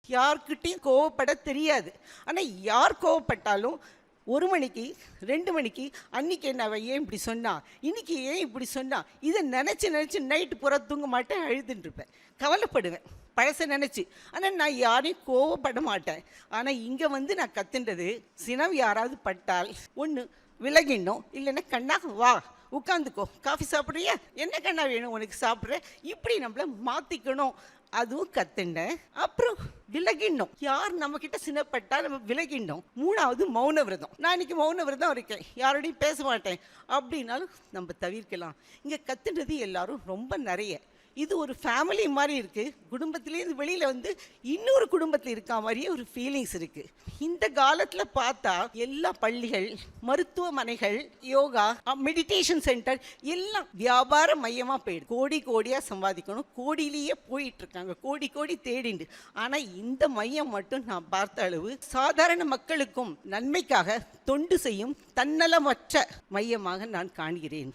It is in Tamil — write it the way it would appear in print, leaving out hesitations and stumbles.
யார்கிட்டையும் கோவப்பட தெரியாது. ஆனால் யார் கோவப்பட்டாலும் 1 மணிக்கு 2 மணிக்கு அன்னைக்கு என்ன அவ ஏன் இப்படி சொன்னா, இன்னைக்கு ஏன் இப்படி சொன்னா, இதை நினச்சி நினச்சி நைட்டு பூரா தூங்க மாட்டேன், அழுதுன்னு இருப்பேன், கவலைப்படுவேன் பழசை நினச்சி. ஆனால் நான் யாரையும் கோவப்பட மாட்டேன். ஆனால் இங்கே வந்து நான் கத்துன்றது, சினம் யாராவது பட்டால் ஒன்று விலகிடணும், இல்லைன்னா கண்ணா வா உட்காந்துக்கோ, காஃபி சாப்பிட்றியா, என்ன கண்ணா வேணும் உனக்கு சாப்பிட்ற, இப்படி நம்மளை மாற்றிக்கணும். அதுவும் கத்துண்டேன். அப்புறம் விலகிடணும், யார் நம்ம கிட்ட சின்னப்பட்டா நம்ம விலகிடணும். 3வது மௌன விரதம். நான் இன்னைக்கு மௌன விரதம் இருக்கேன், யாரோடையும் பேச மாட்டேன் அப்படின்னாலும் நம்ம தவிர்க்கலாம். இங்கே கத்துன்றது எல்லாரும் ரொம்ப நிறைய. இது ஒரு ஃபேமிலி மாதிரி இருக்குது. குடும்பத்திலேருந்து வெளியில் வந்து இன்னொரு குடும்பத்தில் இருக்கா மாதிரியே ஒரு ஃபீலிங்ஸ் இருக்குது. இந்த காலத்தில் பார்த்தா எல்லா பள்ளிகள், மருத்துவமனைகள், யோகா, மெடிடேஷன் சென்டர் எல்லாம் வியாபார மையமாக போயிடு. கோடி கோடியாக சம்பாதிக்கணும், கோடியிலேயே போயிட்டுருக்காங்க, கோடி கோடி தேடிண்டு. ஆனால் இந்த மையம் மட்டும் நான் பார்த்த அளவு சாதாரண மக்களுக்கும் நன்மைக்காக தொண்டு செய்யும் தன்னலமற்ற மையமாக நான் காண்கிறேன்.